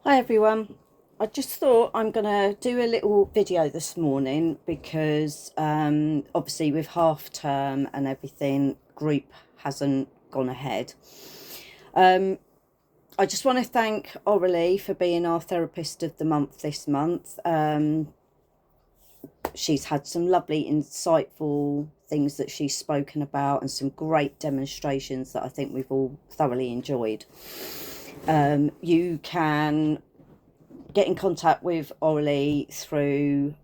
Hi everyone. I just thought I'm gonna do a little video this morning because obviously with half term and everything, group hasn't gone ahead. I just want to thank Aurelie for being our therapist of the month this month. She's had some lovely, insightful things that she's spoken about and some great demonstrations that I think we've all thoroughly enjoyed. You can get in contact with Aurelie through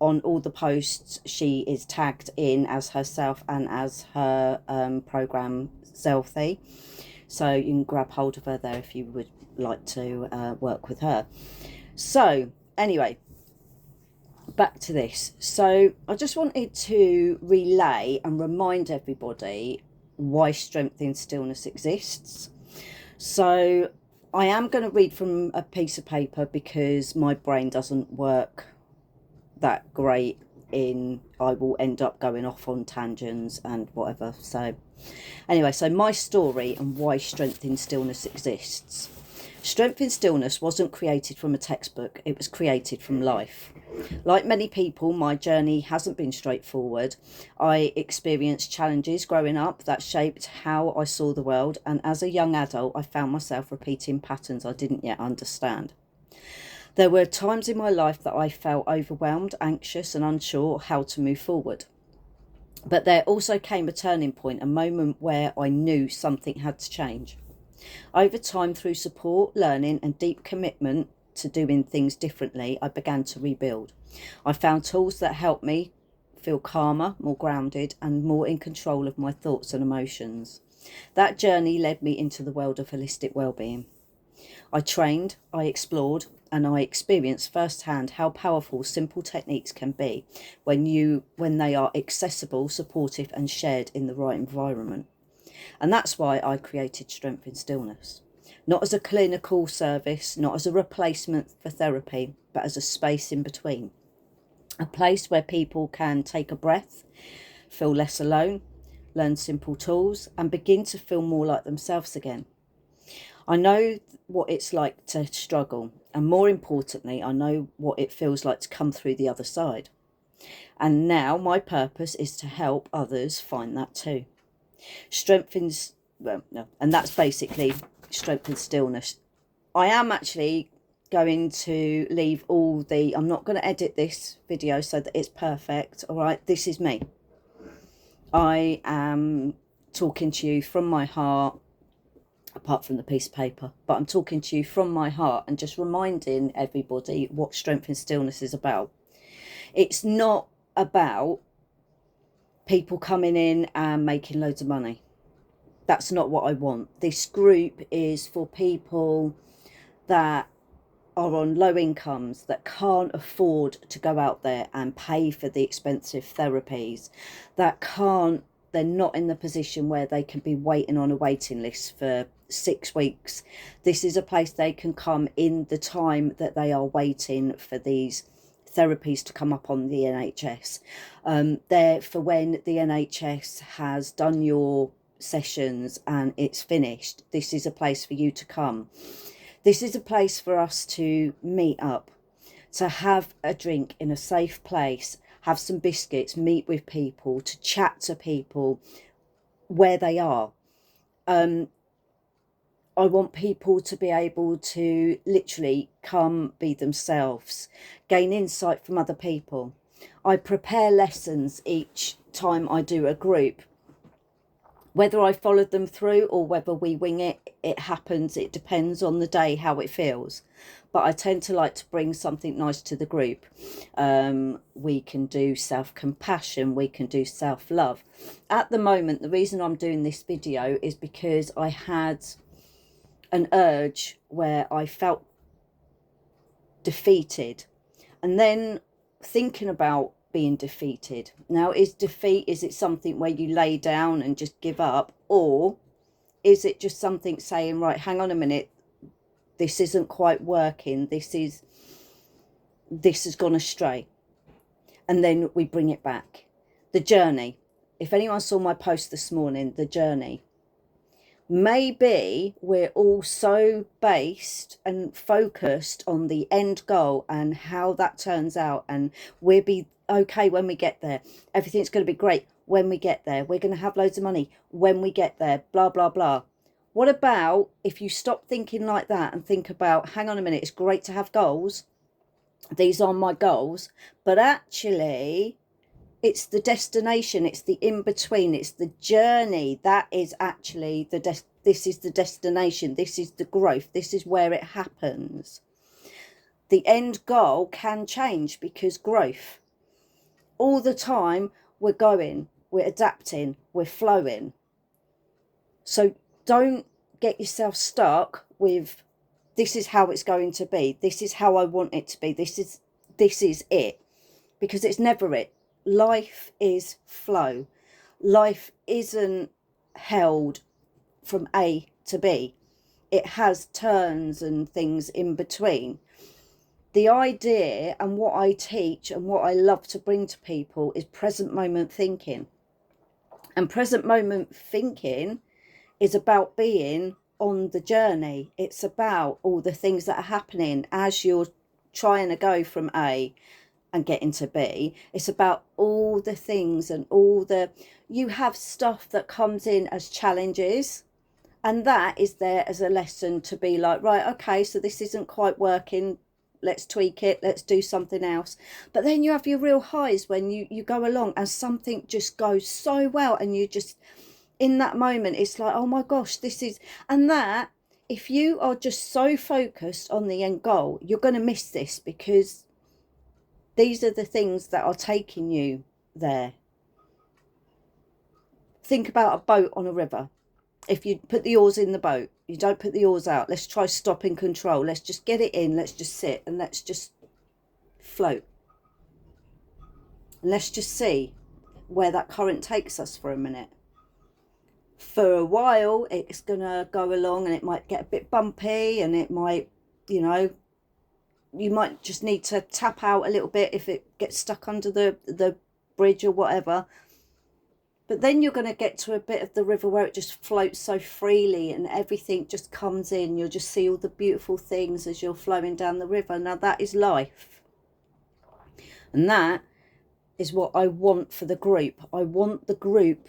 on all the posts. She is tagged in as herself and as her program Selfie, so you can grab hold of her there if you would like to work with her. So anyway, back to this. So I just wanted to relay and remind everybody why Strength in Stillness exists. So I am going to read from a piece of paper because my brain doesn't work that great I will end up going off on tangents and whatever. So anyway, so my story and why Strength in Stillness exists. Strength in Stillness wasn't created from a textbook, it was created from life. Like many people, my journey hasn't been straightforward. I experienced challenges growing up that shaped how I saw the world, and as a young adult, I found myself repeating patterns I didn't yet understand. There were times in my life that I felt overwhelmed, anxious, and unsure how to move forward. But there also came a turning point, a moment where I knew something had to change. Over time, through support, learning, and deep commitment to doing things differently, I began to rebuild. I found tools that helped me feel calmer, more grounded, and more in control of my thoughts and emotions. That journey led me into the world of holistic well-being. I trained, I explored, and I experienced firsthand how powerful simple techniques can be when they are accessible, supportive, and shared in the right environment. And that's why I created Strength in Stillness. Not as a clinical service, not as a replacement for therapy, but as a space in between. A place where people can take a breath, feel less alone, learn simple tools, and begin to feel more like themselves again. I know what it's like to struggle, and more importantly, I know what it feels like to come through the other side. And now my purpose is to help others find that too. Strengthens, well, no, and that's basically Strength in Stillness. I am actually going to leave I'm not going to edit this video so that it's perfect. All right, this is me. I am talking to you from my heart, apart from the piece of paper, but I'm talking to you from my heart and just reminding everybody what Strength in Stillness is about. It's not about people coming in and making loads of money. That's not what I want. This group is for people that are on low incomes, that can't afford to go out there and pay for the expensive therapies, they're not in the position where they can be waiting on a waiting list for 6 weeks. This is a place they can come in the time that they are waiting for these therapies to come up on the NHS. They're for when the NHS has done your sessions and it's finished. This is a place for you to come. This is a place for us to meet up, to have a drink in a safe place, have some biscuits, meet with people, to chat to people where they are. I want people to be able to literally come be themselves, gain insight from other people. I prepare lessons each time I do a group. Whether I followed them through or whether we wing it, it happens. It depends on the day, how it feels. But I tend to like to bring something nice to the group. We can do self-compassion. We can do self-love. At the moment, the reason I'm doing this video is because I had an urge where I felt defeated. And then thinking about being defeated. Now, is it something where you lay down and just give up? Or is it just something saying, right, hang on a minute, this isn't quite working. This has gone astray. And then we bring it back. The journey. If anyone saw my post this morning, the journey. Maybe we're all so based and focused on the end goal and how that turns out, and we'll be okay when we get there. Everything's going to be great when we get there. We're going to have loads of money when we get there, blah, blah, blah. What about if you stop thinking like that and think about, hang on a minute, it's great to have goals. These are my goals, but actually it's the destination, it's the in-between, it's the journey that is actually this is the destination, this is the growth, this is where it happens. The end goal can change because growth. All the time we're going, we're adapting, we're flowing. So don't get yourself stuck with, this is how it's going to be, this is how I want it to be, this is it, because it's never it. Life is flow. Life isn't held from A to B. It has turns and things in between. The idea and what I teach and what I love to bring to people is present moment thinking. And present moment thinking is about being on the journey. It's about all the things that are happening as you're trying to go from A and getting to B. It's about all the things and you have stuff that comes in as challenges, and that is there as a lesson to be like, right, okay, so this isn't quite working, let's tweak it, let's do something else. But then you have your real highs when you go along and something just goes so well, and you just, in that moment, it's like, oh my gosh, this is, and that, if you are just so focused on the end goal, you're going to miss this, because these are the things that are taking you there. Think about a boat on a river. If you put the oars in the boat, you don't put the oars out. Let's try stop and control. Let's just get it in. Let's just sit and let's just float. And let's just see where that current takes us for a minute. For a while, it's going to go along and it might get a bit bumpy, and it might, you might just need to tap out a little bit if it gets stuck under the bridge or whatever. But then you're going to get to a bit of the river where it just floats so freely and everything just comes in. You'll just see all the beautiful things as you're flowing down the river. Now that is life. And that is what I want for the group. I want the group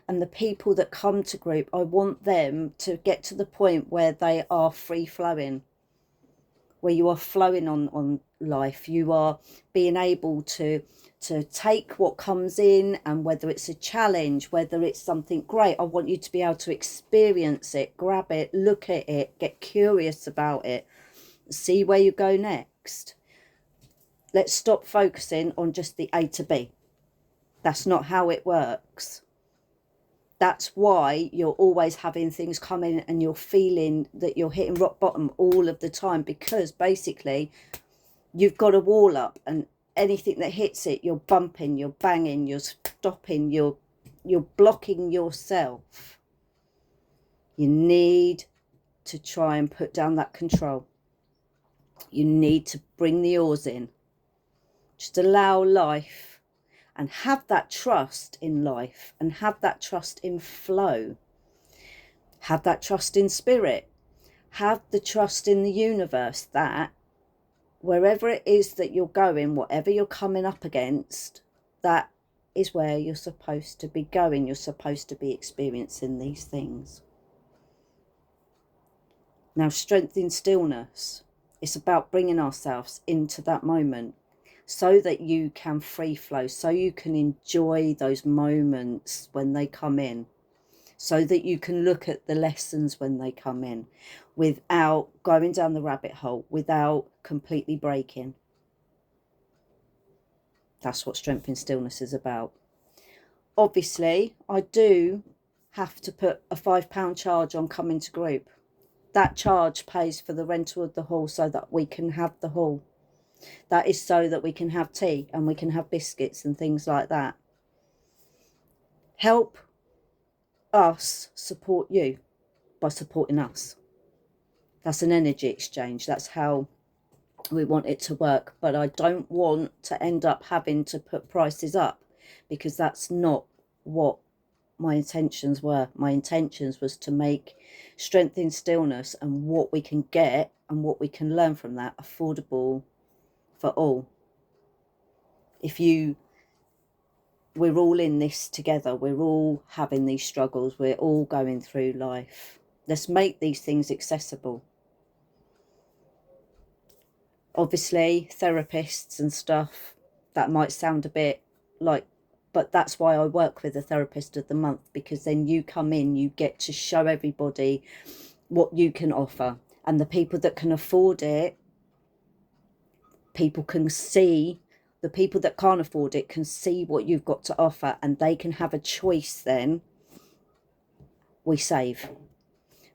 and the people that come to group, I want them to get to the point where they are free flowing, where you are flowing on life. You are being able to take what comes in, and whether it's a challenge, whether it's something great, I want you to be able to experience it, grab it, look at it, get curious about it, see where you go next. Let's stop focusing on just the A to B. That's not how it works. That's why you're always having things come in and you're feeling that you're hitting rock bottom all of the time, because basically you've got a wall up, and anything that hits it, you're bumping, you're banging, you're stopping, you're blocking yourself. You need to try and put down that control. You need to bring the oars in. Just allow life, and have that trust in life, and have that trust in flow. Have that trust in spirit. Have the trust in the universe that wherever it is that you're going, whatever you're coming up against, that is where you're supposed to be going. You're supposed to be experiencing these things. Now, strength in stillness. It's about bringing ourselves into that moment, so that you can free flow, so you can enjoy those moments when they come in, so that you can look at the lessons when they come in without going down the rabbit hole, without completely breaking. That's what strength in stillness is about. Obviously, I do have to put a £5 charge on coming to group. That charge pays for the rental of the hall so that we can have the hall. That is so that we can have tea and we can have biscuits and things like that. Help us support you by supporting us. That's an energy exchange. That's how we want it to work. But I don't want to end up having to put prices up, because that's not what my intentions were. My intentions was to make Strength in Stillness and what we can get and what we can learn from that affordable for all. We're all in this together. We're all having these struggles. We're all going through life. Let's make these things accessible. Obviously, therapists and stuff, that might sound a bit like, but that's why I work with a therapist of the month, because then you come in, you get to show everybody what you can offer. And the people that can afford it, people can see. The people that can't afford it can see what you've got to offer, and they can have a choice. Then we save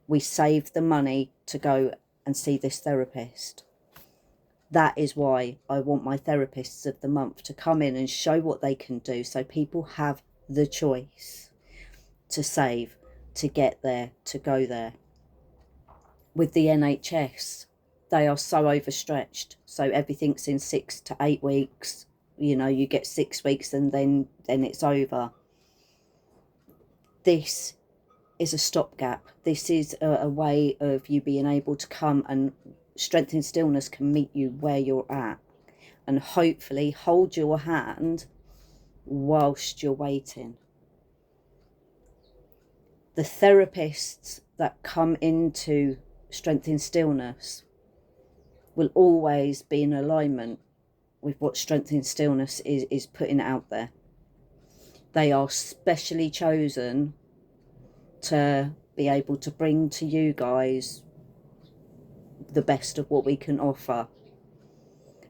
the money to go and see this therapist. That is why I want my therapists of the month to come in and show what they can do, so people have the choice to save, to get there, to go there. With the NHS, they are so overstretched, so everything's in 6 to 8 weeks. You know, you get 6 weeks and then it's over. This is a stopgap. This is a way of you being able to come, and Strength in Stillness can meet you where you're at and hopefully hold your hand whilst you're waiting. The therapists that come into Strength in Stillness will always be in alignment with what Strength in Stillness is putting out there. They are specially chosen to be able to bring to you guys the best of what we can offer,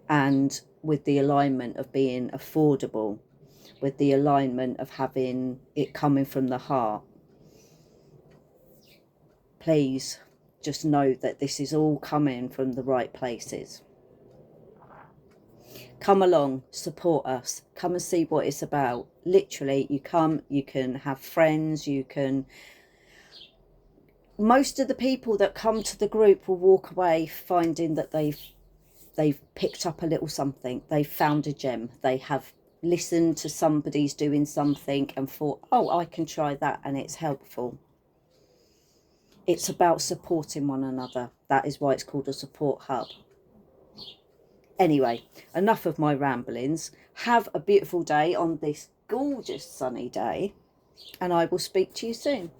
and with the alignment of being affordable, with the alignment of having it coming from the heart. Please just know that this is all coming from the right places. Come along, support us, come and see what it's about. Literally, you come, you can have friends, you can... Most of the people that come to the group will walk away finding that they've picked up a little something. They've found a gem. They have listened to somebody's doing something and thought, oh, I can try that, and it's helpful. It's about supporting one another. That is why it's called a support hub. Anyway, enough of my ramblings. Have a beautiful day on this gorgeous sunny day, and I will speak to you soon.